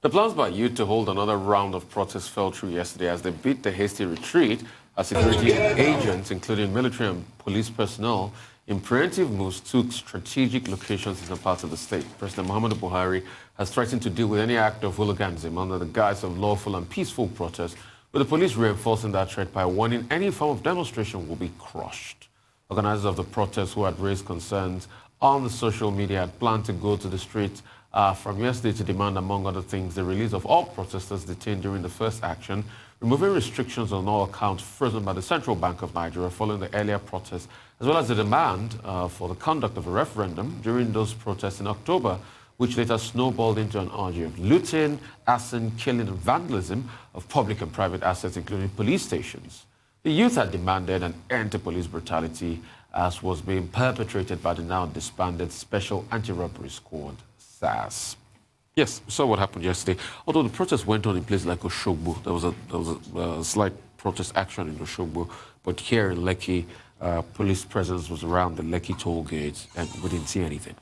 The plans by youth to hold another round of protests fell through yesterday as they beat the hasty retreat as security agents, including military and police personnel, in preemptive moves took strategic locations in some parts of the state. President Muhammadu Buhari has threatened to deal with any act of hooliganism under the guise of lawful and peaceful protest, with the police reinforcing that threat by warning any form of demonstration will be crushed. Organizers of the protest, who had raised concerns on the social media, had planned to go to the streets from yesterday to demand, among other things, the release of all protesters detained during the first action, removing restrictions on all accounts frozen by the Central Bank of Nigeria following the earlier protests, as well as the demand for the conduct of a referendum during those protests in October, which later snowballed into an orgy of looting, arson, killing, and vandalism of public and private assets, including police stations. The youth had demanded an end to police brutality, as was being perpetrated by the now disbanded Special Anti-Robbery Squad, SAS. Yes, we saw what happened yesterday. Although the protest went on in places like Oshogbo, there was a slight protest action in Oshogbo, but here in Lekki, police presence was around the Lekki toll gate, and we didn't see anything.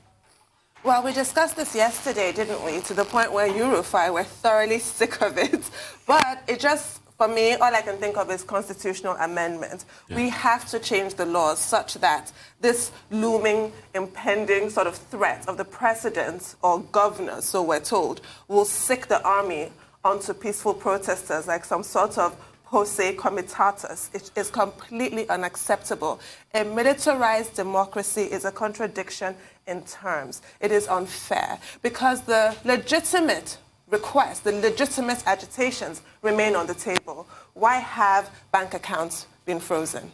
Well, we discussed this yesterday, didn't we? To the point where you, Rufai, were thoroughly sick of it. But it just, for me, all I can think of is constitutional amendment. Yeah. We have to change the laws such that this looming, impending sort of threat of the president or governor, so we're told, will sick the army onto peaceful protesters like some sort of posse comitatus. It is completely unacceptable. A militarized democracy is a contradiction in terms. It is unfair because the legitimate requests, the legitimate agitations remain on the table. Why have bank accounts been frozen?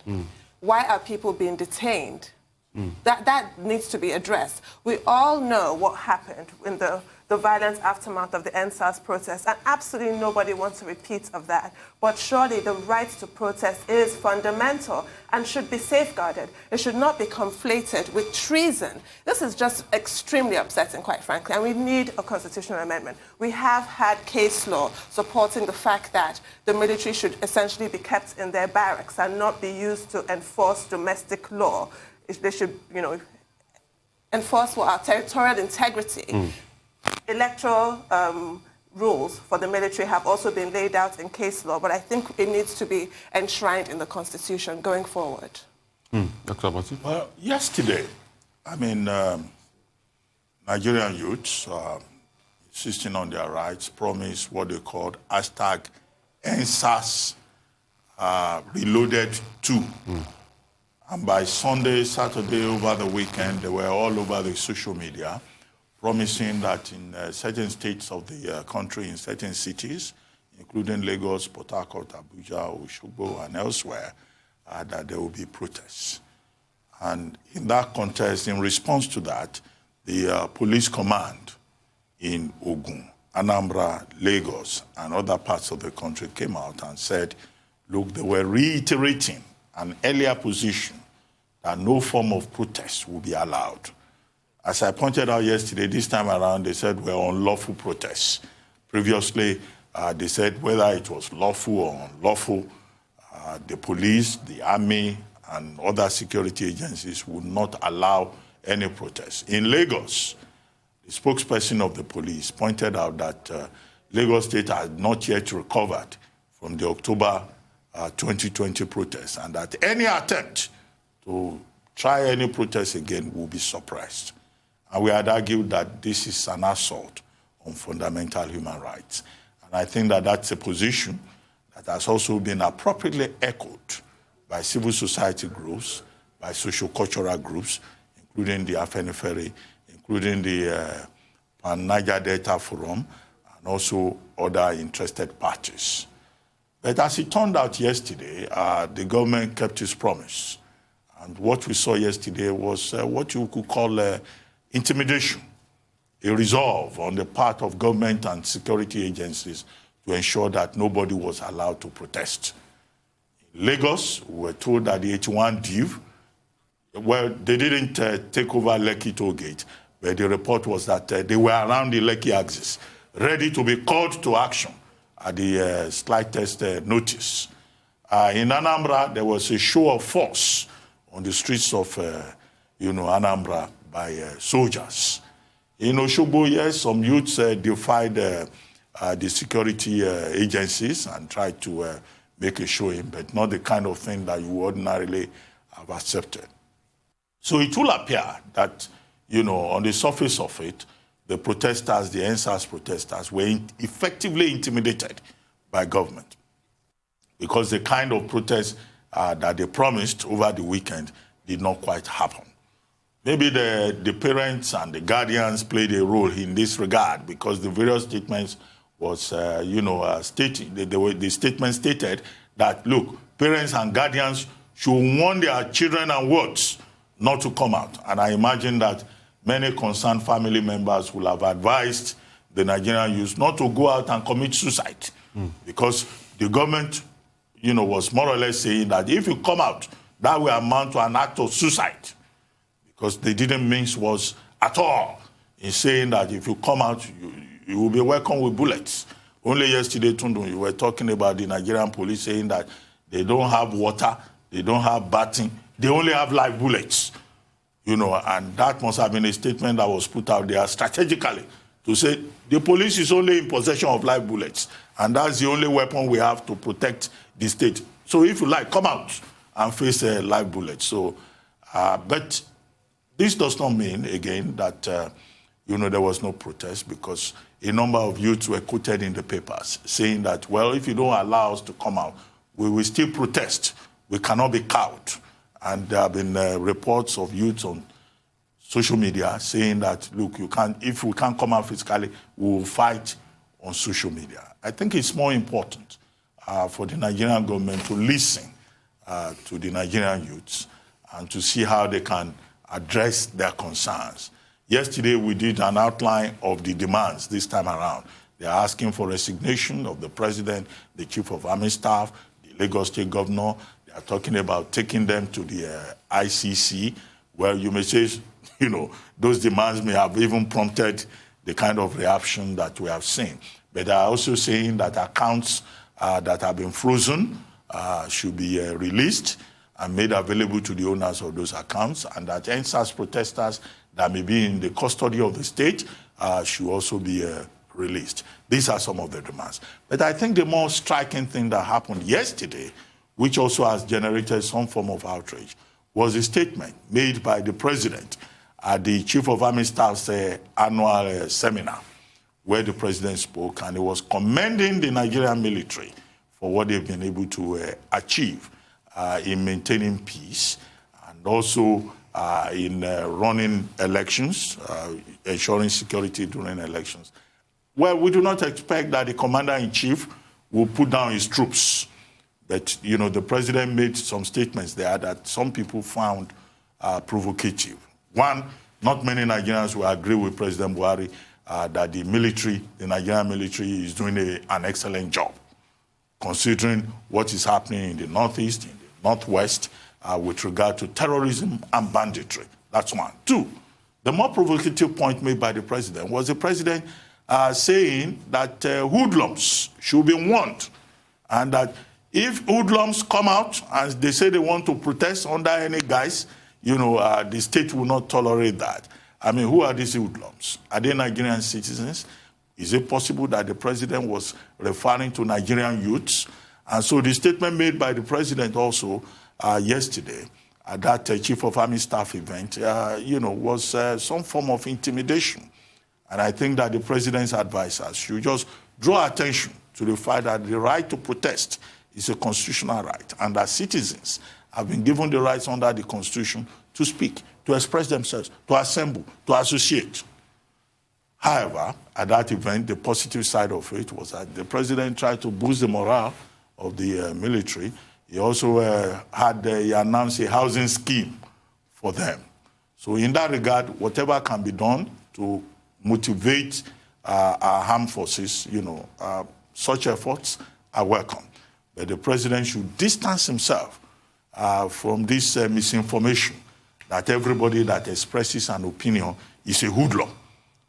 Why are people being detained? That needs to be addressed. We all know what happened in the violent aftermath of the NSAS protest, and absolutely nobody wants a repeat of that. But surely the right to protest is fundamental and should be safeguarded. It should not be conflated with treason. This is just extremely upsetting, quite frankly, and we need a constitutional amendment. We have had case law supporting the fact that the military should essentially be kept in their barracks and not be used to enforce domestic law. They should, enforce our territorial integrity. Electoral rules for the military have also been laid out in case law, but I think it needs to be enshrined in the Constitution going forward. Dr. Abati? Well, yesterday, Nigerian youths insisting on their rights promised what they called hashtag NSAS Reloaded 2. And by Sunday, Saturday, over the weekend, they were all over the social media promising that in certain states of the country, in certain cities, including Lagos, Port Harcourt, Abuja, Oshogbo, and elsewhere, that there will be protests. And in that context, in response to that, the police command in Ogun, Anambra, Lagos, and other parts of the country came out and said, look, they were reiterating an earlier position that no form of protest will be allowed. As I pointed out yesterday, this time around, they said we're on lawful protests. Previously, they said whether it was lawful or unlawful, the police, the army, and other security agencies would not allow any protest. In Lagos, the spokesperson of the police pointed out that Lagos State had not yet recovered from the October 2020 protests, and that any attempt to try any protest again will be suppressed. And we had argued that this is an assault on fundamental human rights. And I think that that's a position that has also been appropriately echoed by civil society groups, by socio-cultural groups, including the Afenifere, including the Pan-Niger Delta Forum, and also other interested parties. But as it turned out yesterday, the government kept its promise. And what we saw yesterday was what you could call intimidation, a resolve on the part of government and security agencies to ensure that nobody was allowed to protest. In Lagos, we were told that the 81 Div, well, they didn't take over Lekki toll gate, but the report was that they were around the Lekki axis, ready to be called to action at the slightest notice. In Anambra, there was a show of force on the streets of Anambra by soldiers. In Oshogbo, yes, some youths defied the security agencies and tried to make a showing, but not the kind of thing that you ordinarily have accepted. So it will appear that, on the surface of it, the protesters, the NSAS protesters, were effectively intimidated by government because the kind of protest that they promised over the weekend did not quite happen. Maybe the parents and the guardians played a role in this regard because the various statements was, stating, the statement stated that, look, parents and guardians should warn their children and wards not to come out. And I imagine that many concerned family members will have advised the Nigerian youth not to go out and commit suicide because the government, was more or less saying that if you come out, that will amount to an act of suicide. Because they didn't mince words at all in saying that if you come out, you will be welcomed with bullets. Only yesterday, Tundu, you were talking about the Nigerian police saying that they don't have water, they don't have batting, they only have live bullets. And that must have been a statement that was put out there strategically to say the police is only in possession of live bullets, and that's the only weapon we have to protect the state. So if you like, come out and face a live bullet. So, but this does not mean, again, that, there was no protest because a number of youths were quoted in the papers saying that, well, if you don't allow us to come out, we will still protest. We cannot be cowed. And there have been reports of youths on social media saying that, look, if we can't come out physically, we will fight on social media. I think it's more important for the Nigerian government to listen to the Nigerian youths and to see how they can address their concerns. Yesterday, we did an outline of the demands this time around. They are asking for resignation of the president, the chief of army staff, the Lagos state governor. They are talking about taking them to the ICC, where you may say, those demands may have even prompted the kind of reaction that we have seen. But they are also saying that accounts that have been frozen should be released and made available to the owners of those accounts, and that NSAS protesters that may be in the custody of the state should also be released. These are some of the demands. But I think the more striking thing that happened yesterday, which also has generated some form of outrage, was a statement made by the president at the Chief of Army Staff's annual seminar, where the president spoke, and he was commending the Nigerian military for what they've been able to achieve in maintaining peace and also in running elections, ensuring security during elections. Well, we do not expect that the commander-in-chief will put down his troops. But, the president made some statements there that some people found provocative. One, not many Nigerians will agree with President Buhari that the Nigerian military is doing an excellent job, considering what is happening in the Northeast, in the Northwest, with regard to terrorism and banditry. That's one. Two, the more provocative point made by the president was the president saying that hoodlums should be warned, and that if hoodlums come out and they say they want to protest under any guise, the state will not tolerate that. I mean, who are these hoodlums? Are they Nigerian citizens? Is it possible that the president was referring to Nigerian youths? And so the statement made by the president also yesterday at that Chief of Army Staff event, was some form of intimidation. And I think that the president's advisors should just draw attention to the fact that the right to protest is a constitutional right, and that citizens have been given the rights under the Constitution to speak, to express themselves, to assemble, to associate. However, at that event, the positive side of it was that the president tried to boost the morale of the military. He also he announced a housing scheme for them. So in that regard, whatever can be done to motivate our armed forces, such efforts are welcome. But the president should distance himself from this misinformation that everybody that expresses an opinion is a hoodlum,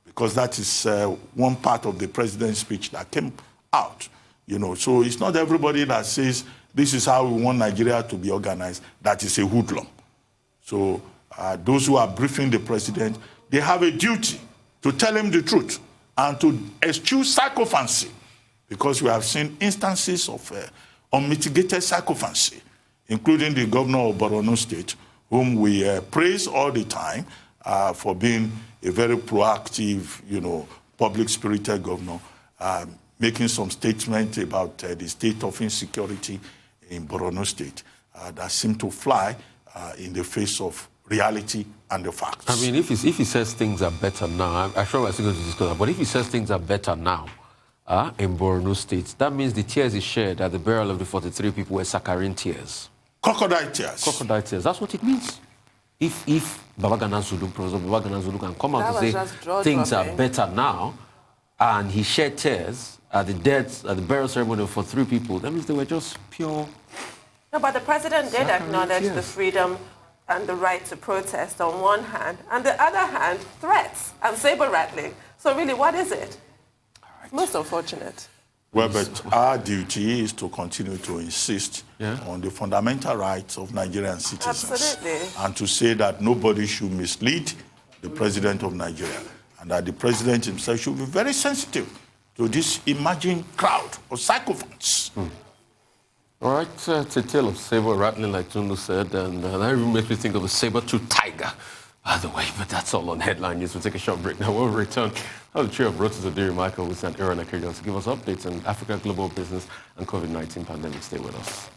because that is one part of the president's speech that came out. So it's not everybody that says this is how we want Nigeria to be organized that is a hoodlum. So those who are briefing the president, they have a duty to tell him the truth and to eschew sycophancy because we have seen instances of unmitigated sycophancy, including the governor of Borno State, whom we praise all the time for being a very proactive, public-spirited governor, making some statements about the state of insecurity in Borno State that seem to fly in the face of reality and the facts. I mean, if he says things are better now, I'm sure we're still going to discuss that, but if he says things are better now in Borno State, that means the tears he shed at the burial of the 43 people were saccharine tears. Crocodile tears. Crocodile tears. That's what it means. If Babagana Zulu, Professor Babagana Zulu can come out and say things are better now, and he shed tears at the burial ceremony of 43 people, that means they were just pure. No, but the president did acknowledge tears. the freedom and the right to protest on one hand, and the other hand, threats and saber rattling. So really, what is it? Right. Most unfortunate. Well, but our duty is to continue to insist on the fundamental rights of Nigerian citizens. Absolutely. And to say that nobody should mislead the president of Nigeria, and that the president himself should be very sensitive to this emerging crowd of sycophants. All right, it's a tale of saber rattling, like Tundu said, and that even makes me think of a saber-toothed tiger, by the way, but that's all on headline news. We'll take a short break now. We'll return. The chair of Rotus Adiri Michael with St. Aaron Akerian to give us updates on Africa global business and COVID-19 pandemic. Stay with us.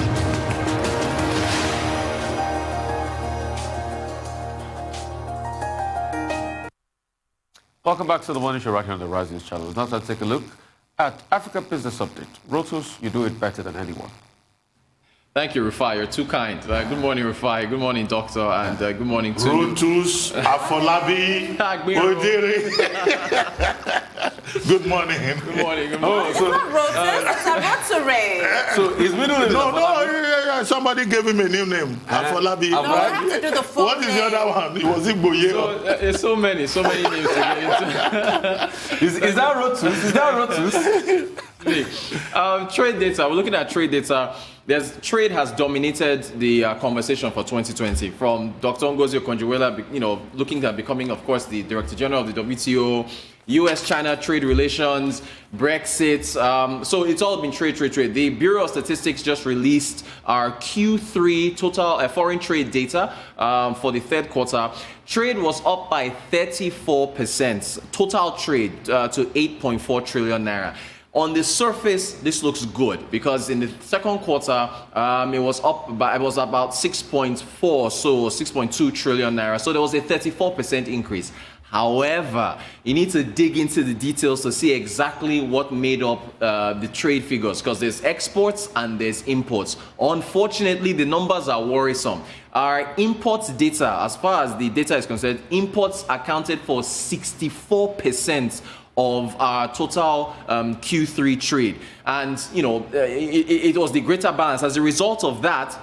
Welcome back to the Morning Show right here on the Rise News channel. Now let's take a look at Africa Business Update. Rotus, you do it better than anyone. Thank you, Rufai. You're too kind. Good morning, Rufai. Good morning, Doctor. And good morning to Rotus, Afolabi, Odiri. Good morning. Good morning. Good morning. Oh, it's not Rotus, it's a Rotary. So his middle name is No, somebody gave him a new name. Afolabi. No, we have to do the full What is the other one? It was Igboye. There's so many names to get into. Is that Rotus? Is that Rotus? Trade data. We're looking at trade data. Trade has dominated the conversation for 2020. From Dr. Ngozi Okonjo-Iweala, looking at becoming, of course, the Director General of the WTO, U.S.-China trade relations, Brexit. So it's all been trade. The Bureau of Statistics just released our Q3 total foreign trade data for the third quarter. Trade was up by 34%. Total trade to 8.4 trillion naira. On the surface, this looks good because in the second quarter, it was about 6.4, so 6.2 trillion naira. So there was a 34% increase. However, you need to dig into the details to see exactly what made up the trade figures, because there's exports and there's imports. Unfortunately, the numbers are worrisome. Our imports data, as far as the data is concerned, imports accounted for 64% of our total Q3 trade. And, it was the greater balance. As a result of that,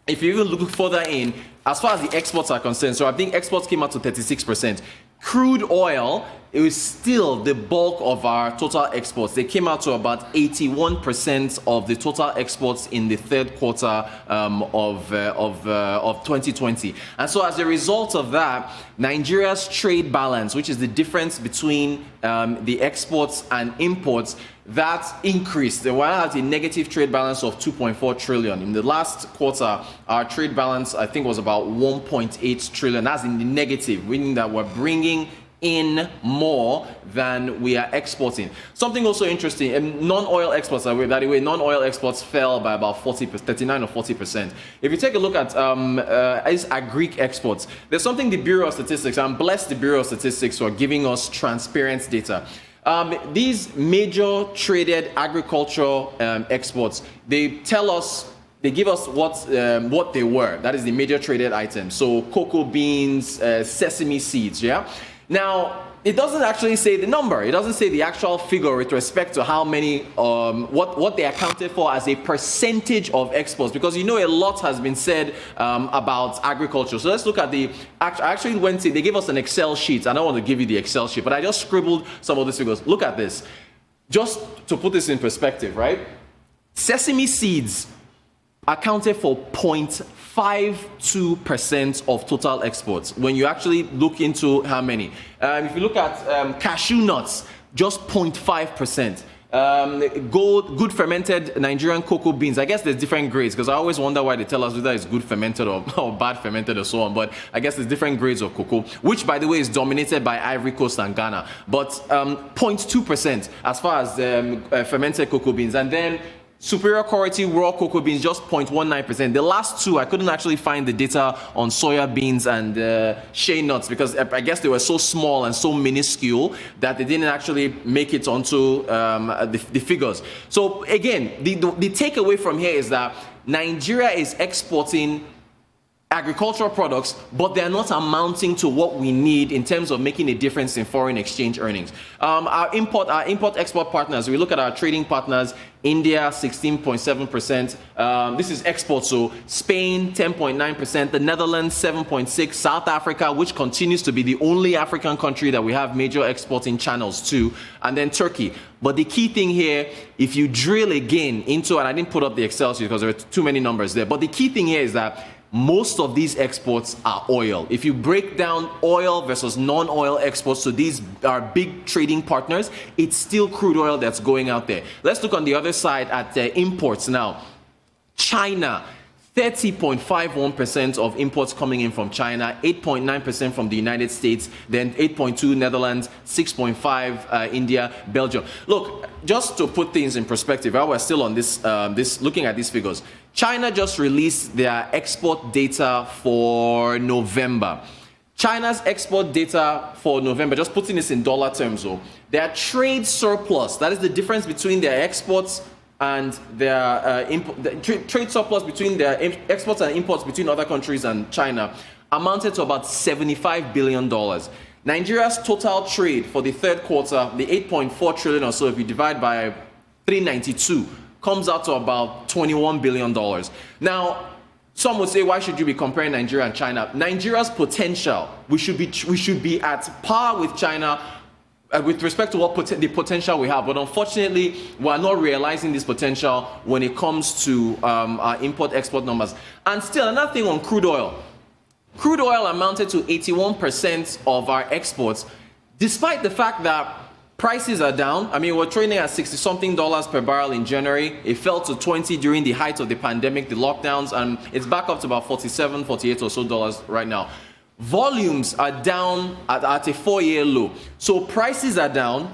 if you even look further in, as far as the exports are concerned, so I think exports came out to 36%. Crude oil, it was still the bulk of our total exports. They came out to about 81% of the total exports in the third quarter of 2020. And so as a result of that, Nigeria's trade balance, which is the difference between the exports and imports, that increased. They were at a negative trade balance of 2.4 trillion. In the last quarter, our trade balance, I think, was about 1.8 trillion. That's in the negative, meaning that we're bringing in more than we are exporting. Something also interesting, non-oil exports, non-oil exports fell by about 39 or 40%. If you take a look at agri exports, there's something the Bureau of Statistics, I'm blessed the Bureau of Statistics for giving us transparent data. These major traded agricultural exports, they give us what they were. That is the major traded items. So cocoa beans, sesame seeds, yeah? Now, it doesn't actually say the number. It doesn't say the actual figure with respect to how many, what they accounted for as a percentage of exports, because a lot has been said about agriculture. So let's look at I actually they gave us an Excel sheet. I don't want to give you the Excel sheet, but I just scribbled some of these figures. Look at this. Just to put this in perspective, right? Sesame seeds accounted for 0.52% of total exports. When you actually look into how many. If you look at cashew nuts, just 0.5%. good fermented Nigerian cocoa beans. I guess there's different grades, because I always wonder why they tell us whether it's good fermented or bad fermented or so on. But I guess there's different grades of cocoa, which, by the way, is dominated by Ivory Coast and Ghana. But 0.2% as far as fermented cocoa beans. And then superior quality raw cocoa beans, just 0.19%. The last two, I couldn't actually find the data on soya beans and shea nuts, because I guess they were so small and so minuscule that they didn't actually make it onto the figures. So again, the takeaway from here is that Nigeria is exporting agricultural products, but they're not amounting to what we need in terms of making a difference in foreign exchange earnings. Our import-export partners, we look at our trading partners, India, 16.7%. This is export, so Spain, 10.9%, the Netherlands, 7.6%, South Africa, which continues to be the only African country that we have major exporting channels to, and then Turkey. But the key thing here, if you drill again into, and I didn't put up the Excel sheet because there are too many numbers there, but the key thing here is that most of these exports are oil. If you break down oil versus non-oil exports, so these are big trading partners, it's still crude oil that's going out there. Let's look on the other side at imports now. China, 30.51% of imports coming in from China, 8.9% from the United States, then 8.2% Netherlands, 6.5% India, Belgium. Look, just to put things in perspective, while we're still on this, looking at these figures, China just released their export data for November. China's export data for November, just putting this in dollar terms though, their trade surplus, that is the difference between their exports and their trade surplus between their exports and imports between other countries and China, amounted to about $75 billion. Nigeria's total trade for the third quarter, the 8.4 trillion or so, if you divide by 392, comes out to about $21 billion. Now, some would say, why should you be comparing Nigeria and China? Nigeria's potential, we should be at par with China with respect to what the potential we have. But unfortunately, we're not realizing this potential when it comes to our import-export numbers. And still, another thing on crude oil. Crude oil amounted to 81% of our exports, despite the fact that prices are down. I mean, we're trading at $60-something per barrel in January. It fell to 20 during the height of the pandemic, the lockdowns, and it's back up to about 47, 48 or so dollars right now. Volumes are down at a 4-year low. So prices are down,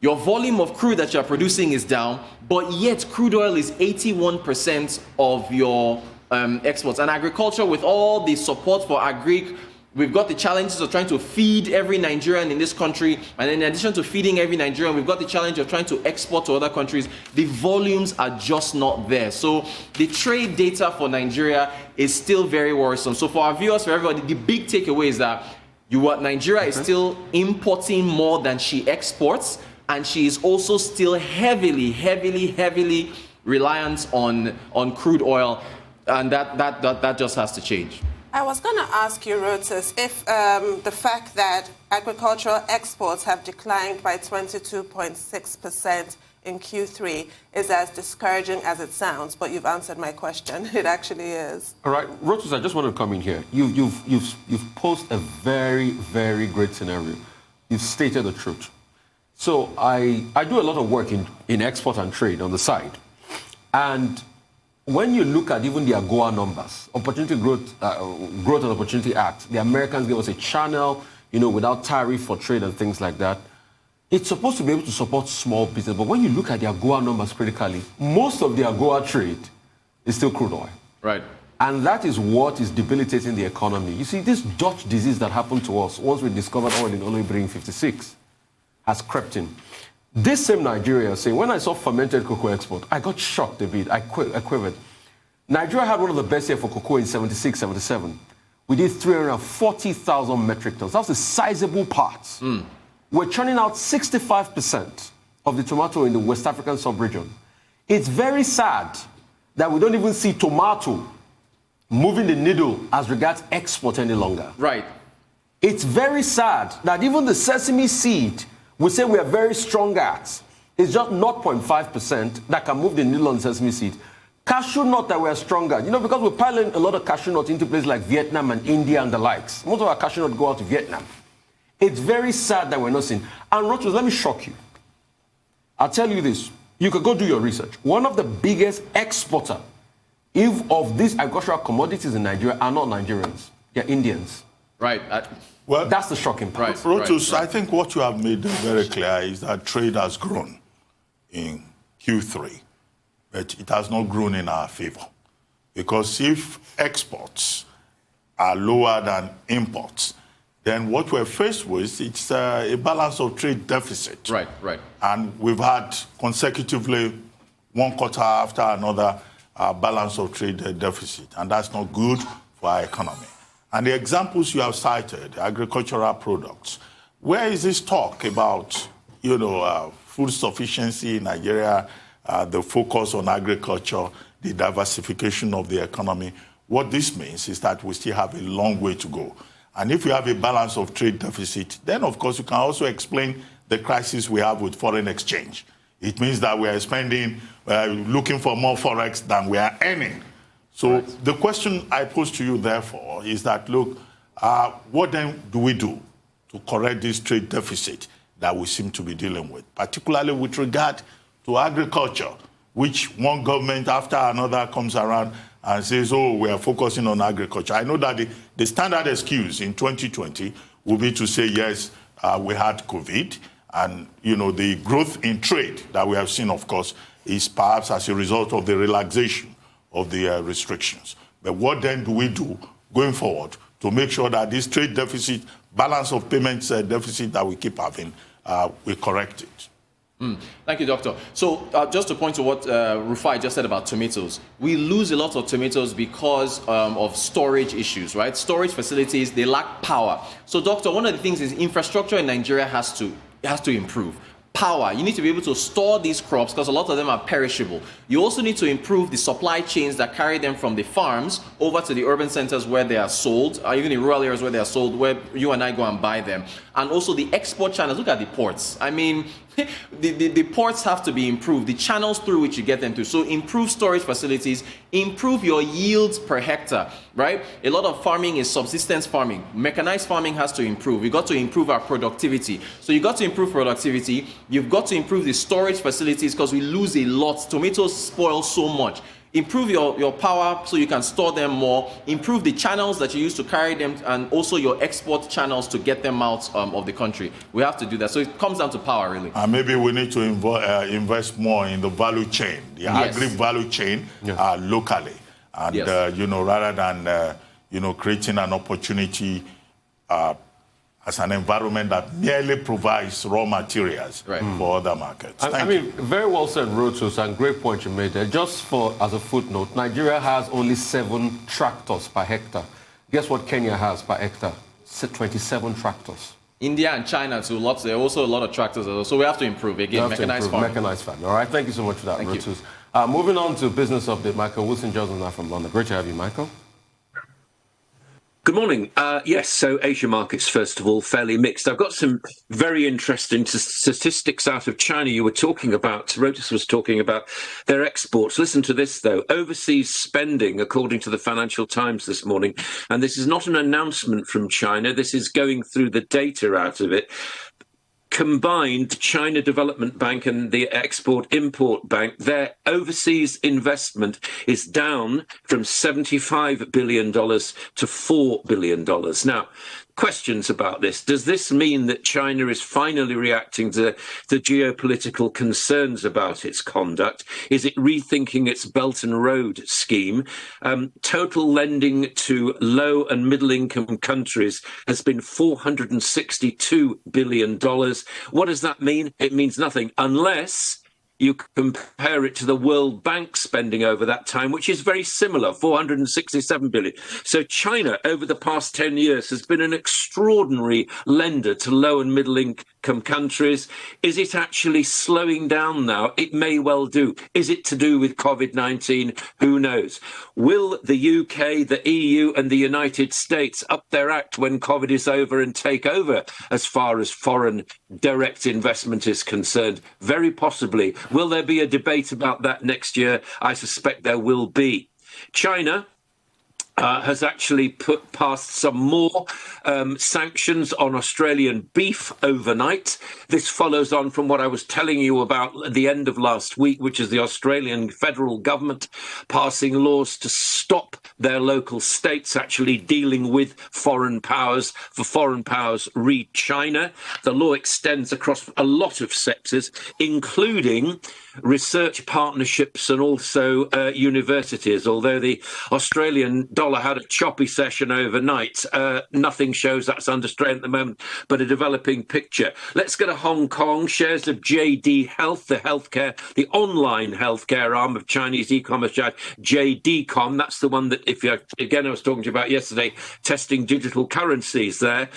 your volume of crude that you're producing is down, but yet crude oil is 81% of your exports. And agriculture, with all the support for agri, we've got the challenges of trying to feed every Nigerian in this country, and in addition to feeding every Nigerian, we've got the challenge of trying to export to other countries. The volumes are just not there. So the trade data for Nigeria is still very worrisome. So for our viewers, for everybody, the big takeaway is that Nigeria is still importing more than she exports, and she is also still heavily reliant on crude oil, and that just has to change. I was going to ask you, Rotus, if the fact that agricultural exports have declined by 22.6% in Q3 is as discouraging as it sounds, but you've answered my question. It actually is. All right, Rotus, I just want to come in here. You've posed a very, very great scenario. You've stated the truth. So I do a lot of work in export and trade on the side, and when you look at even the AGOA numbers, Opportunity Growth and Opportunity Act, the Americans gave us a channel, without tariff for trade and things like that. It's supposed to be able to support small business, but when you look at the AGOA numbers critically, most of the AGOA trade is still crude oil. Right. And that is what is debilitating the economy. You see, this Dutch disease that happened to us once we discovered oil in Olibri in 56 has crept in. This same Nigeria saying, when I saw fermented cocoa export, I got shocked a bit. I quivered. Nigeria had one of the best years for cocoa in 76, 77. We did 340,000 metric tons. That's a sizable part. We're churning out 65% of the tomato in the West African sub-region. It's very sad that we don't even see tomato moving the needle as regards export any longer. Right. It's very sad that even the sesame seed we say we are very strong at, it's just 0.5% that can move the needle on sesame seed. Cashew nut that we are stronger, because we're piling a lot of cashew nuts into places like Vietnam and India and the likes. Most of our cashew nuts go out to Vietnam. It's very sad that we're not seeing. And Rotus, let me shock you. I'll tell you this. You could go do your research. One of the biggest exporter of these agricultural commodities in Nigeria are not Nigerians. They're Indians. Right. Well, that's the shocking part. Rotus, I think what you have made very clear is that trade has grown in Q3, but it has not grown in our favor. Because if exports are lower than imports, then what we're faced with, it's a balance of trade deficit. Right. And we've had consecutively one quarter after another balance of trade deficit, and that's not good for our economy. And the examples you have cited, agricultural products, where is this talk about, food sufficiency in Nigeria, the focus on agriculture, the diversification of the economy? What this means is that we still have a long way to go. And if you have a balance of trade deficit, then of course you can also explain the crisis we have with foreign exchange. It means that we are looking for more forex than we are earning. So the question I pose to you, therefore, is that, look, what then do we do to correct this trade deficit that we seem to be dealing with, particularly with regard to agriculture, which one government after another comes around and says, oh, we are focusing on agriculture. I know that the standard excuse in 2020 will be to say, yes, we had COVID, and, the growth in trade that we have seen, of course, is perhaps as a result of the relaxation of the restrictions. But what then do we do going forward to make sure that this trade deficit, balance of payments deficit that we keep having, we correct it? Thank you, Doctor. So just to point to what Rufai just said about tomatoes, we lose a lot of tomatoes because of storage issues, right? Storage facilities, they lack power. So, Doctor, one of the things is infrastructure in Nigeria has to improve. Power. You need to be able to store these crops because a lot of them are perishable. You also need to improve the supply chains that carry them from the farms over to the urban centers where they are sold, or even in rural areas where they are sold, where you and I go and buy them. And also the export channels. Look at the ports. I mean, the ports have to be improved, the channels through which you get them to. So improve storage facilities, improve your yields per hectare, right? A lot of farming is subsistence farming. Mechanized farming has to improve. We got to improve our productivity. So you got to improve productivity. You've got to improve the storage facilities because we lose a lot. Tomatoes spoil so much. Improve your power so you can store them more. Improve the channels that you use to carry them, and also your export channels to get them out of the country. We have to do that. So it comes down to power, really. And maybe we need to invest more in the value chain, the agri-value chain locally. And, rather than, creating an opportunity as an environment that merely provides raw materials for other markets. I mean, very well said, Rotus, and great point you made there. Just as a footnote, Nigeria has only 7 tractors per hectare. Guess what Kenya has per hectare? 27 tractors. India and China too, lots. There are also a lot of tractors. So we have to improve again. Mechanized farming. Mechanized farming. All right, thank you so much for that, Rotus. Moving on to business update, Michael Wilson-Johnson now from London. Great to have you, Michael. Good morning. Yes, so Asia markets, first of all, fairly mixed. I've got some very interesting statistics out of China. You were talking about, Rotus was talking about their exports. Listen to this, though. Overseas spending, according to the Financial Times this morning, and this is not an announcement from China, this is going through the data out of it. Combined, China Development Bank and the Export-Import Bank, their overseas investment is down from $75 billion to $4 billion. Now, questions about this. Does this mean that China is finally reacting to the geopolitical concerns about its conduct? Is it rethinking its Belt and Road scheme? Total lending to low and middle income countries has been $462 billion. What does that mean? It means nothing unless you compare it to the World Bank spending over that time, which is very similar, $467 billion. So China, over the past 10 years, has been an extraordinary lender to low and middle income countries. Is it actually slowing down now? It may well do. Is it to do with COVID-19? Who knows? Will the UK, the EU and the United States up their act when COVID is over and take over as far as foreign direct investment is concerned? Very possibly. Will there be a debate about that next year? I suspect there will be. China has actually passed some more sanctions on Australian beef overnight. This follows on from what I was telling you about at the end of last week, which is the Australian federal government passing laws to stop their local states actually dealing with foreign powers, for foreign powers read China. The law extends across a lot of sectors, including research partnerships and also universities. Although the Australian dollar had a choppy session overnight, nothing shows that's under strain at the moment, but a developing picture. Let's go to Hong Kong. Shares of JD Health, the online healthcare arm of Chinese e-commerce giant JD.com. That's the one that, I was talking to you about yesterday, testing digital currencies there,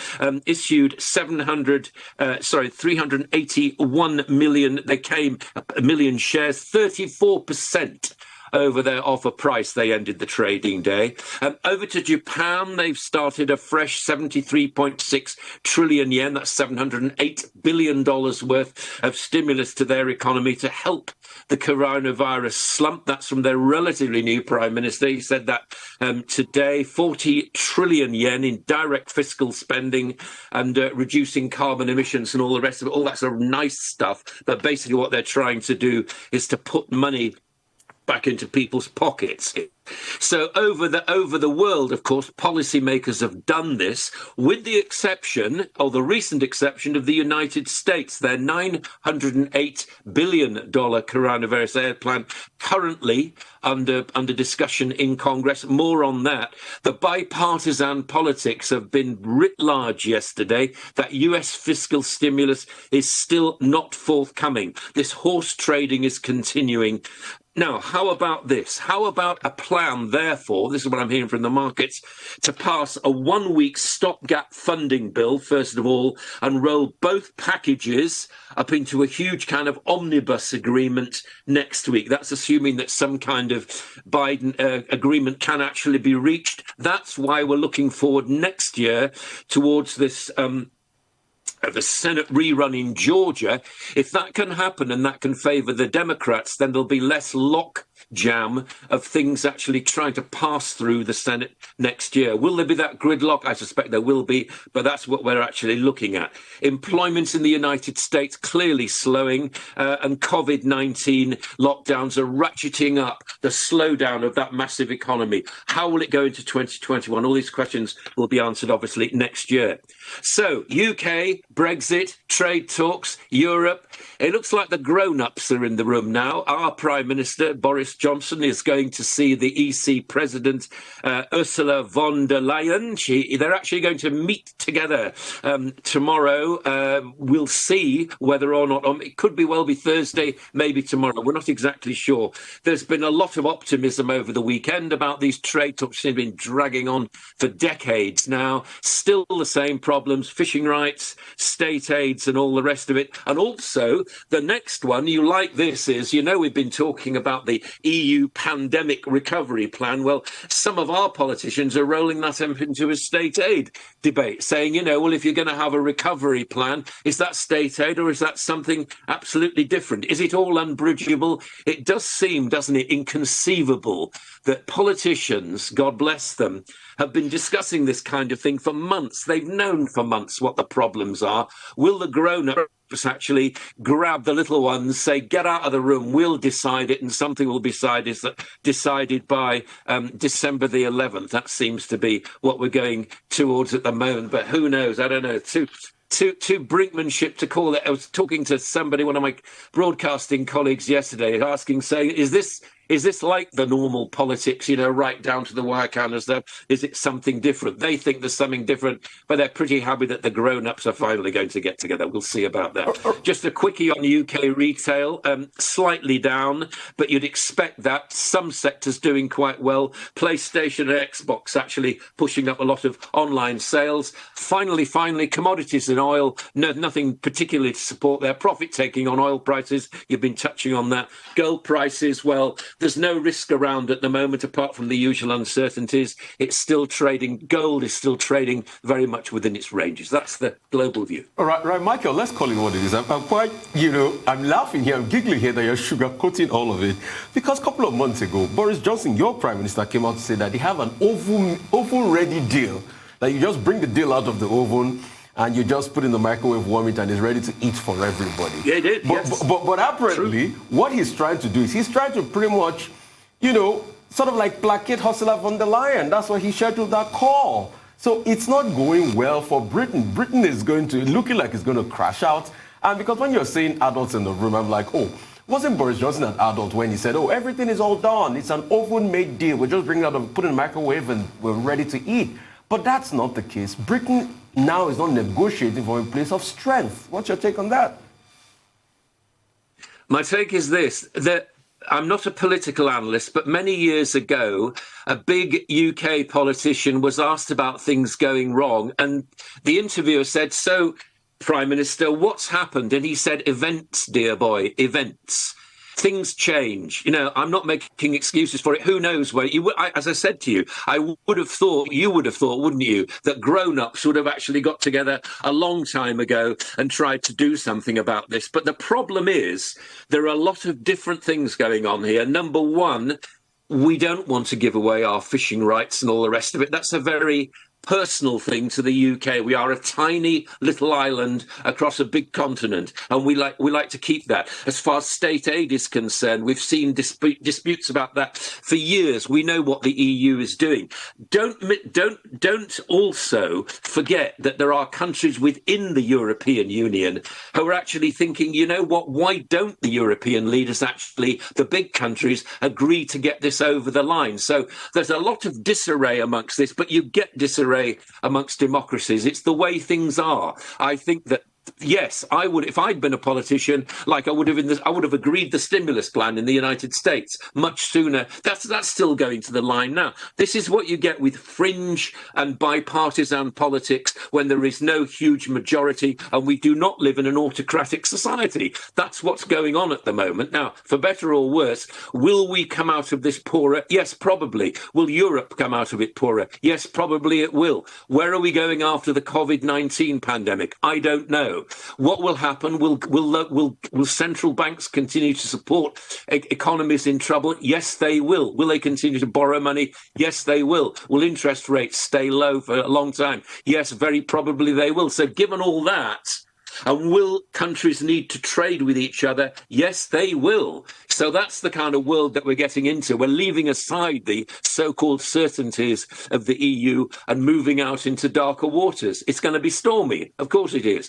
issued 381 million. They came a million shares, 34% over their offer price. They ended the trading day. Over to Japan, they've started a fresh 73.6 trillion yen, that's $708 billion worth of stimulus to their economy to help the coronavirus slump. That's from their relatively new prime minister. He said that today, 40 trillion yen in direct fiscal spending and reducing carbon emissions and all the rest of it, all that sort of nice stuff. But basically what they're trying to do is to put money back into people's pockets. So over the world, of course, policymakers have done this, with the exception, or the recent exception, of the United States. Their $908 billion coronavirus aid plan currently under discussion in Congress. More on that. The bipartisan politics have been writ large yesterday. That US fiscal stimulus is still not forthcoming. This horse trading is continuing. Now, how about this? How about a plan, therefore, this is what I'm hearing from the markets, to pass a 1-week stopgap funding bill, first of all, and roll both packages up into a huge kind of omnibus agreement next week. That's assuming that some kind of Biden agreement can actually be reached. That's why we're looking forward next year towards this the Senate rerun in Georgia. If that can happen and that can favour the Democrats, then there'll be less logjam of things actually trying to pass through the Senate next year. Will there be that gridlock? I suspect there will be, but that's what we're actually looking at. Employment in the United States clearly slowing, and COVID-19 lockdowns are ratcheting up the slowdown of that massive economy. How will it go into 2021? All these questions will be answered, obviously, next year. So, UK, Brexit, trade talks, Europe. It looks like the grown-ups are in the room now. Our Prime Minister, Boris Johnson, is going to see the EC President, Ursula von der Leyen. They're actually going to meet together tomorrow. We'll see whether or not, it could well be Thursday, maybe tomorrow. We're not exactly sure. There's been a lot of optimism over the weekend about these trade talks. They've been dragging on for decades now. Still the same problems, fishing rights, state aids and all the rest of it. And also, the next one, you like this, is, we've been talking about the EU pandemic recovery plan. Well, some of our politicians are rolling that into a state aid debate, saying, well, if you're going to have a recovery plan, is that state aid or is that something absolutely different? Is it all unbridgeable? It does seem, doesn't it, inconceivable that politicians, God bless them, have been discussing this kind of thing for months. They've known for months what the problems are. Will the grown-ups actually grab the little ones, say, get out of the room, we'll decide it, and something will be decided by December the 11th? That seems to be what we're going towards at the moment, but who knows? I don't know. Too brinkmanship to call it. I was talking to somebody, one of my broadcasting colleagues yesterday, saying, is this like the normal politics, right down to the wire kind of stuff? Is it something different? They think there's something different, but they're pretty happy that the grown-ups are finally going to get together. We'll see about that. Just a quickie on UK retail, slightly down, but you'd expect that. Some sectors doing quite well. PlayStation and Xbox actually pushing up a lot of online sales. Finally, commodities and oil, nothing particularly to support their profit-taking on oil prices. You've been touching on that. Gold prices, well, There's no risk around at the moment, apart from the usual uncertainties. It's still trading. Gold is still trading very much within its ranges. That's the global view. All right, Michael, let's call it what it is. I'm quite, I'm laughing here, I'm giggling here that you're sugarcoating all of it. Because a couple of months ago, Boris Johnson, your Prime Minister, came out to say that they have an oven-ready deal. That you just bring the deal out of the oven and you just put in the microwave, warm it, and it's ready to eat for everybody. Yeah, it did, yes. But apparently, what he's trying to do is he's trying to pretty much, sort of like placate Ursula von der Leyen. That's why he scheduled that call. So it's not going well for Britain. Britain is looking like it's going to crash out. And because when you're saying adults in the room, I'm like, wasn't Boris Johnson an adult when he said, everything is all done. It's an oven-made deal. We're just bringing it out, put it in the microwave, and we're ready to eat. But that's not the case. Britain now is not negotiating from a place of strength. What's your take on that? My take is this, that I'm not a political analyst, but many years ago, a big UK politician was asked about things going wrong, and the interviewer said, "So, Prime Minister, what's happened?" And he said, "Events, dear boy, events. Things change. I'm not making excuses for it. Who knows where as I said to you, you would have thought, wouldn't you, that grown-ups would have actually got together a long time ago and tried to do something about this. But the problem is there are a lot of different things going on here. Number one, we don't want to give away our fishing rights and all the rest of it. That's a very personal thing to the UK. We are a tiny little island across a big continent, and we like to keep that. As far as state aid is concerned, we've seen disputes about that for years. We know what the EU is doing. Don't also forget that there are countries within the European Union who are actually thinking, why don't the European leaders, actually, the big countries, agree to get this over the line? So there's a lot of disarray amongst this, but you get disarray amongst democracies. It's the way things are. I think that, yes, I would, if I'd been a politician, like I would have agreed the stimulus plan in the United States much sooner. That's still going to the line now. This is what you get with fringe and bipartisan politics when there is no huge majority and we do not live in an autocratic society. That's what's going on at the moment. Now, for better or worse, will we come out of this poorer? Yes, probably. Will Europe come out of it poorer? Yes, probably it will. Where are we going after the COVID-19 pandemic? I don't know. What will happen? Will central banks continue to support economies in trouble? Yes, they will. Will they continue to borrow money? Yes, they will. Will interest rates stay low for a long time? Yes, very probably they will. So given all that, and will countries need to trade with each other? Yes, they will. So that's the kind of world that we're getting into. We're leaving aside the so-called certainties of the EU and moving out into darker waters. It's going to be stormy. Of course it is.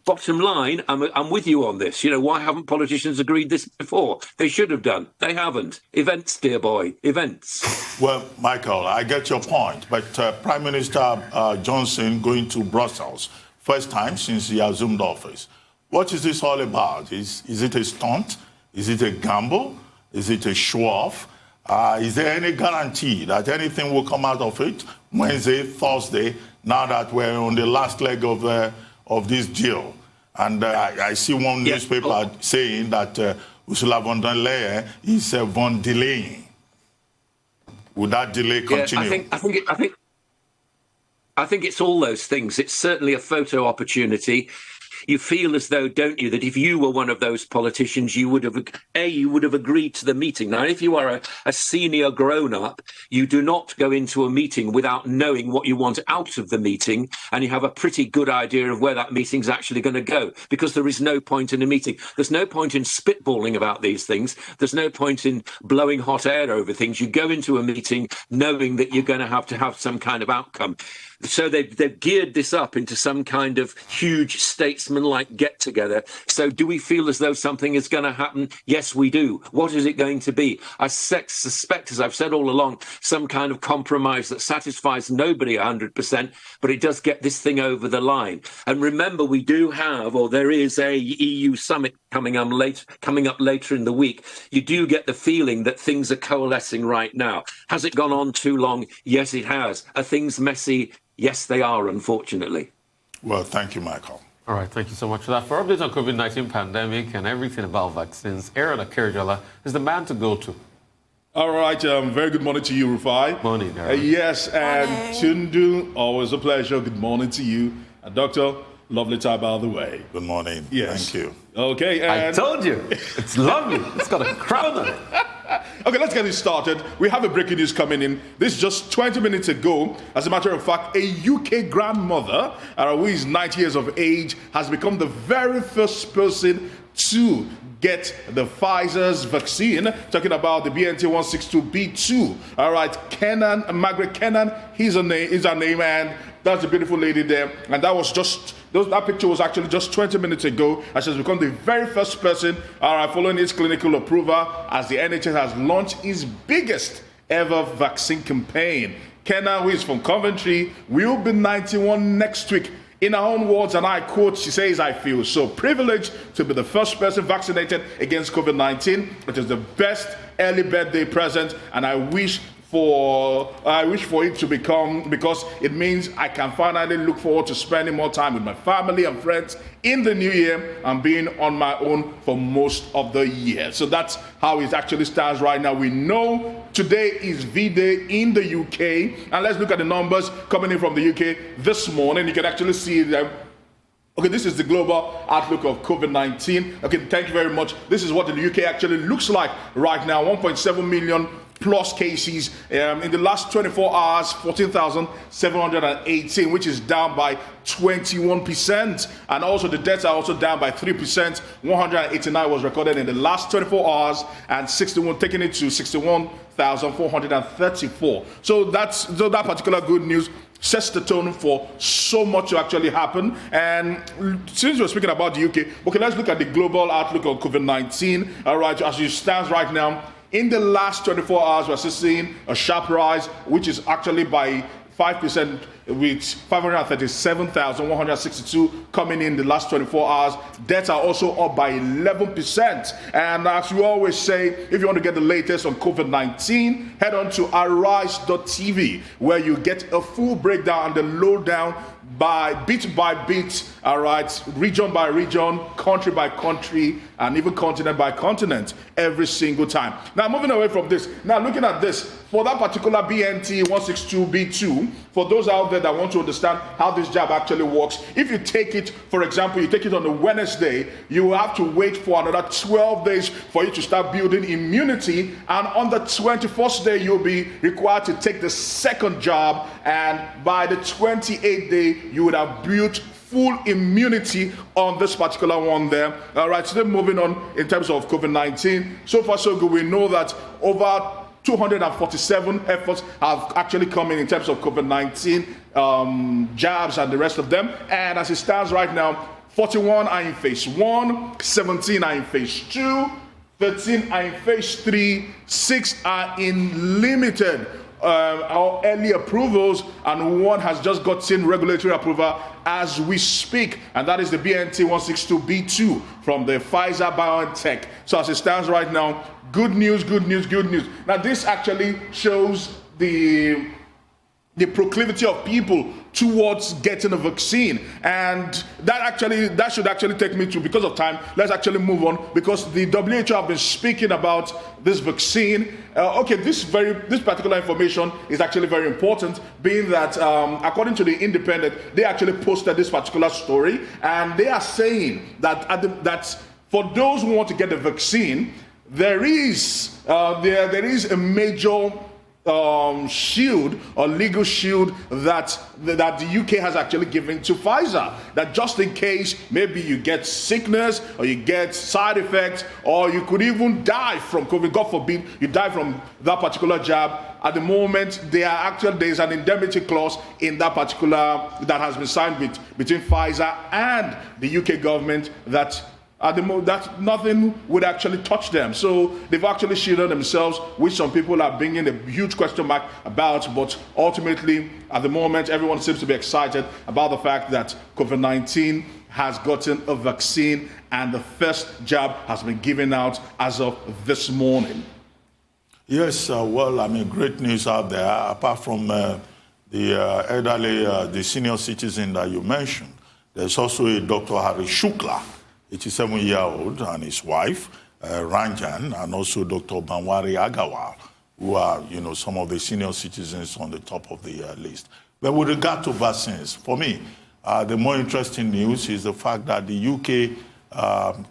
Bottom line, I'm with you on this. Why haven't politicians agreed this before? They should have done. They haven't. Events, dear boy, events. Well, Michael, I get your point. But Prime Minister Johnson going to Brussels, first time since he assumed office. What is this all about? Is it a stunt? Is it a gamble? Is it a show-off? Is there any guarantee that anything will come out of it Wednesday, Thursday, now that we're on the last leg of this deal? And I see one newspaper saying that Ursula von der Leyen is von delaying. Would that delay continue? I think it's all those things. It's certainly a photo opportunity. You feel as though, don't you, that if you were one of those politicians, you would have agreed to the meeting. Now, if you are a senior grown-up, you do not go into a meeting without knowing what you want out of the meeting, and you have a pretty good idea of where that meeting's actually going to go, because there is no point in a meeting. There's no point in spitballing about these things. There's no point in blowing hot air over things. You go into a meeting knowing that you're going to have some kind of outcome. So they've geared this up into some kind of huge statesman-like get-together. So do we feel as though something is going to happen? Yes, we do. What is it going to be? I suspect, as I've said all along, some kind of compromise that satisfies nobody 100%, but it does get this thing over the line. And remember, we do have, or there is a EU summit coming up later in the week. You do get the feeling that things are coalescing right now. Has it gone on too long? Yes, it has. Are things messy? Yes, they are, unfortunately. Well, thank you, Michael. All right, thank you so much for that. For updates on COVID-19 pandemic and everything about vaccines, Aaron Akerjala is the man to go to. All right, very good morning to you, Rufai. Morning, yes, and Tundu, always a pleasure. Good morning to you. Doctor, lovely time by the way. Good morning. Yes. Thank you. Okay, and I told you, it's lovely. It's got a crown on it. Okay, let's get it started. We have a breaking news coming in. This is just 20 minutes ago. As a matter of fact, a UK grandmother who is 90 years of age has become the very first person to get the Pfizer's vaccine. Talking about the BNT162b2. All right, Margaret Kennan, is her name, and that's a beautiful lady there. And that was that picture was actually just 20 minutes ago, and she's become the very first person, following its clinical approval, as the NHS has launched its biggest ever vaccine campaign. Kenna, who is from Coventry, will be 91 next week. In her own words, and I quote, she says, "I feel so privileged to be the first person vaccinated against COVID-19. It is the best early birthday present, and I wish for it to become, because it means I can finally look forward to spending more time with my family and friends in the new year and being on my own for most of the year." So that's how it actually stands right now. We know today is V-Day in the UK, and let's look at the numbers coming in from the UK this morning. You can actually see them. Okay, this is the global outlook of COVID-19. Okay, thank you very much. This is what the UK actually looks like right now. 1.7 million plus cases in the last 24 hours, 14,718, which is down by 21%. And also the deaths are also down by 3%. 189 was recorded in the last 24 hours, and 61, taking it to 61,434. So that particular good news sets the tone for so much to actually happen. And since we're speaking about the UK, okay, let's look at the global outlook of COVID-19. All right, as it stands right now, in the last 24 hours, we're still seeing a sharp rise, which is actually by 5%, with 537,162 coming in the last 24 hours. Deaths are also up by 11%. And as we always say, if you want to get the latest on COVID-19, head on to arise.tv, where you get a full breakdown and the lowdown by bit, all right, region by region, country by country, and even continent by continent every single time. Now, moving away from this, now looking at this, for that particular BNT162b2, for those out there that want to understand how this jab actually works, if you take it, for example, you take it on a Wednesday, you will have to wait for another 12 days for you to start building immunity, and on the 21st day, you'll be required to take the second jab, and by the 28th day, you would have built full immunity on this particular one there. All right, so then moving on in terms of COVID-19. So far, so good. We know that over 247 efforts have actually come in terms of COVID-19 jabs and the rest of them. And as it stands right now, 41 are in phase 1, 17 are in phase 2, 13 are in phase 3, 6 are in limited early approvals, and one has just gotten regulatory approval as we speak, and that is the BNT162b2 from the Pfizer-BioNTech. So as it stands right now, good news, good news, good news. Now this actually shows the proclivity of people towards getting a vaccine, and that should actually take me to, because of time, let's actually move on, because the WHO have been speaking about this vaccine. Okay, this particular information is actually very important, being that according to the Independent, they actually posted this particular story, and they are saying that that for those who want to get the vaccine, there is a major shield or legal shield that the UK has actually given to Pfizer, that just in case maybe you get sickness or you get side effects, or you could even die from COVID, God forbid you die from that particular jab. At the moment, there's an indemnity clause in that that has been signed between Pfizer and the UK government that at the moment, that nothing would actually touch them. So they've actually shielded themselves, which some people are bringing a huge question mark about. But ultimately, at the moment, everyone seems to be excited about the fact that COVID-19 has gotten a vaccine, and the first jab has been given out as of this morning. Yes, well, I mean, great news out there. Apart from the elderly, the senior citizen that you mentioned, there's also a Dr. Hari Shukla, 87-year-old, and his wife, Ranjan, and also Dr. Banwari Agawal, who are, some of the senior citizens on the top of the list. But with regard to vaccines, for me, the more interesting news is the fact that the UK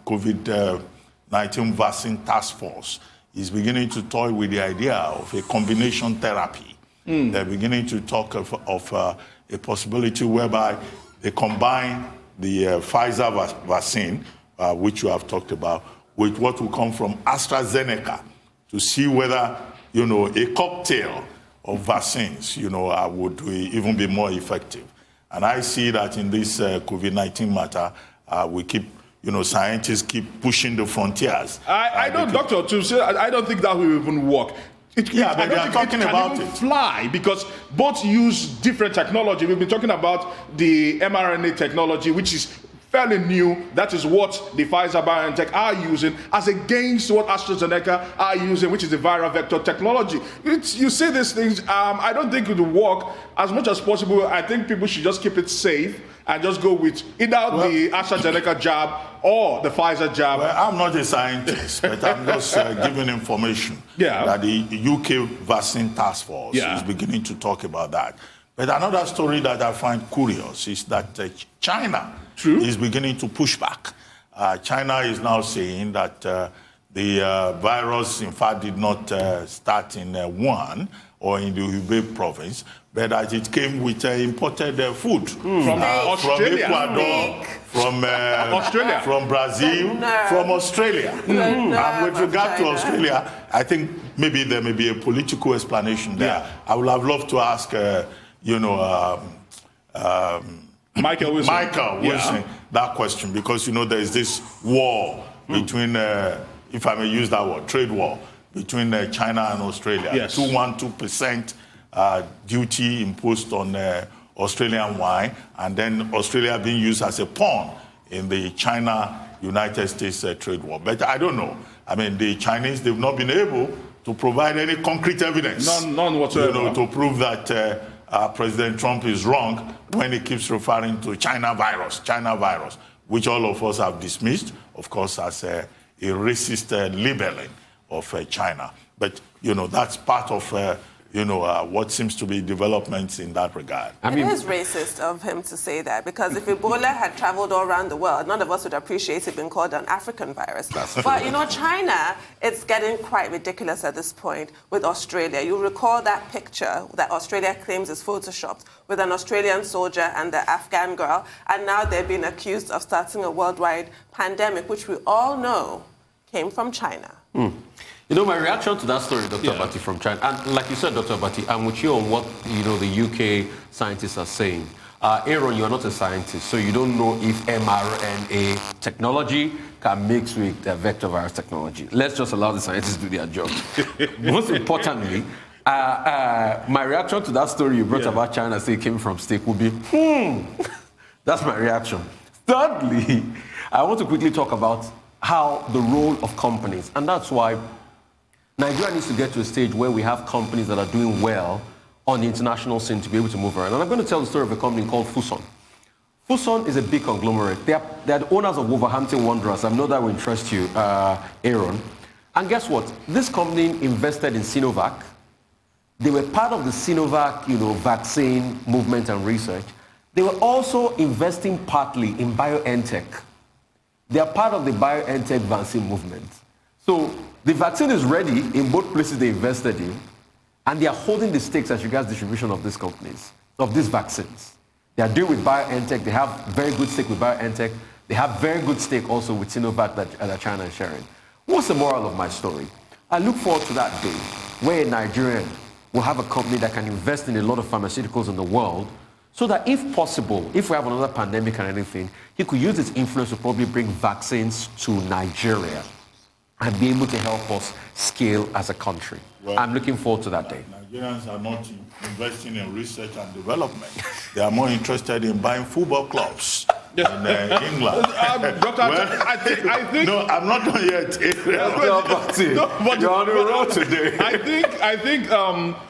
COVID-19 vaccine task force is beginning to toy with the idea of a combination therapy. They're beginning to talk of a possibility whereby they combine the Pfizer vaccine, which you have talked about, with what will come from AstraZeneca to see whether, a cocktail of vaccines, would even be more effective. And I see that in this COVID-19 matter, we keep, scientists keep pushing the frontiers. I don't, Doctor, to say, I don't think that will even work. But they are talking about it. Fly, because both use different technology. We've been talking about the mRNA technology, which is fairly new. That is what the Pfizer BioNTech are using, as against what AstraZeneca are using, which is the viral vector technology. You see these things, I don't think it will work. As much as possible, I think people should just keep it safe and just go with either the AstraZeneca jab or the Pfizer jab. Well, I'm not a scientist, but I'm just giving information that the UK vaccine task force is beginning to talk about that. But another story that I find curious is that China is beginning to push back. China is now saying that the virus, in fact, did not start in Wuhan or in the Hubei province, but that it came with imported food from Australia, from Ecuador, from Australia, from Brazil, from Australia. And with regard to Australia, I think maybe there may be a political explanation there. I would have loved to ask, Michael Wilson that question, because there is this war between, if I may use that word, trade war between China and Australia. 212% duty imposed on Australian wine, and then Australia being used as a pawn in the China-United States trade war. But I don't know. I mean, the Chinese, they've not been able to provide any concrete evidence. None whatsoever. To prove that President Trump is wrong when he keeps referring to China virus, which all of us have dismissed, of course, as a racist labeling of China. But, that's part of, what seems to be developments in that regard. It is racist of him to say that, because if Ebola had traveled all around the world, none of us would appreciate it being called an African virus. But, China, it's getting quite ridiculous at this point with Australia. You recall that picture that Australia claims is photoshopped with an Australian soldier and the Afghan girl, and now they're being accused of starting a worldwide pandemic, which we all know came from China. My reaction to that story, Dr. Abati, from China, and like you said, Dr. Abati, I'm with you on what, the UK scientists are saying. Aaron, you are not a scientist, so you don't know if mRNA technology can mix with vector virus technology. Let's just allow the scientists to do their job. Most importantly, my reaction to that story you brought about China, say it came from steak, would be, That's my reaction. Thirdly, I want to quickly talk about how the role of companies, and that's why Nigeria needs to get to a stage where we have companies that are doing well on the international scene to be able to move around. And I'm going to tell the story of a company called Fuson. Fuson is a big conglomerate. They're the owners of Wolverhampton Wanderers. I know that will interest you, Aaron. And guess what? This company invested in Sinovac. They were part of the Sinovac, vaccine movement and research. They were also investing partly in BioNTech. They are part of the BioNTech vaccine movement. So the vaccine is ready in both places they invested in, and they are holding the stakes as regards distribution of these companies, of these vaccines. They are dealing with BioNTech. They have very good stake with BioNTech. They have very good stake also with Sinovac that China is sharing. What's the moral of my story? I look forward to that day where a Nigerian will have a company that can invest in a lot of pharmaceuticals in the world, so that if possible, if we have another pandemic and anything, he could use his influence to probably bring vaccines to Nigeria and be able to help us scale as a country. Well, I'm looking forward to that day. Nigerians are not investing in research and development. They are more interested in buying football clubs in England. Doctor, I think... No, I'm not done yet. But you're on the road today. I think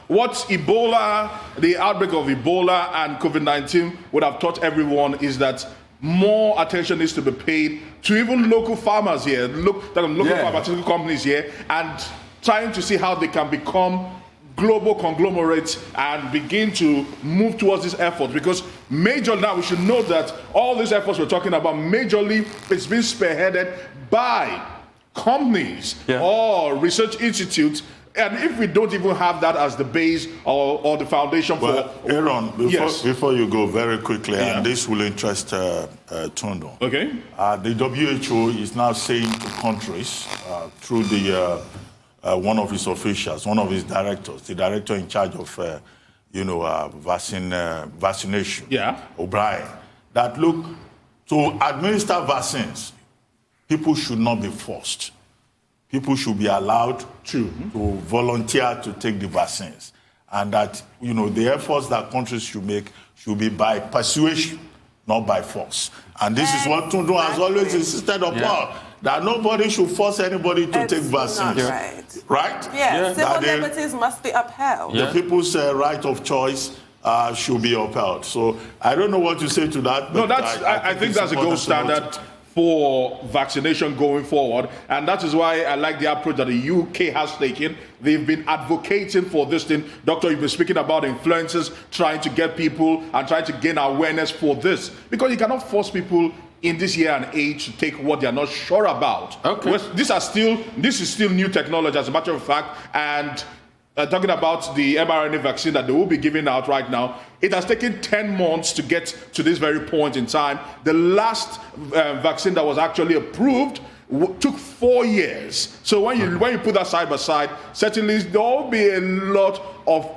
what Ebola, the outbreak of Ebola and COVID-19 would have taught everyone is that more attention needs to be paid to even local farmers here, local pharmaceutical companies here, and trying to see how they can become global conglomerates and begin to move towards this effort, because majorly now we should know that all these efforts we're talking about, majorly it's been spearheaded by companies or research institutes. And if we don't even have that as the base or the foundation well, for... Aaron, before you go very quickly, and this will interest Tondo. Okay. The WHO is now saying to countries through the one of his officials, one of his directors, the director in charge of, vaccination, O'Brien, that look, to administer vaccines, people should not be forced. People should be allowed to volunteer to take the vaccines. And that, the efforts that countries should make should be by persuasion, not by force. And this is what Tundu has always insisted upon, that nobody should force anybody to take vaccines. Right? Yes, civil liberties must be upheld. The people's right of choice should be upheld. So I don't know what to say to that. No, I think that's a gold standard for vaccination going forward, and that is why I like the approach that the UK has taken. They've been advocating for this thing. Doctor, you've been speaking about influencers trying to get people and trying to gain awareness for this, because you cannot force people in this year and age to take what they are not sure about. Okay. This is still new technology, as a matter of fact, and talking about the mRNA vaccine that they will be giving out right now, it has taken 10 months to get to this very point in time. The last vaccine that was actually approved took 4 years. So when you put that side by side, certainly there will be a lot of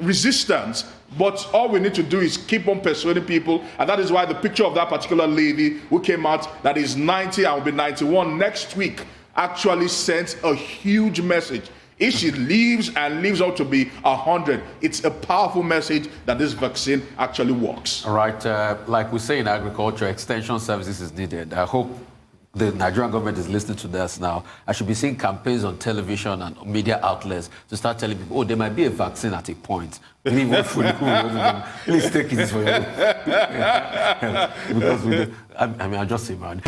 resistance. But all we need to do is keep on persuading people, and that is why the picture of that particular lady who came out that is 90 and will be 91 next week actually sends a huge message. If she lives and lives out to be 100, it's a powerful message that this vaccine actually works. All right, like we say in agriculture, extension services is needed. I hope the Nigerian government is listening to this now. I should be seeing campaigns on television and media outlets to start telling people, there might be a vaccine at a point. Please take it for you. Because I just say, man.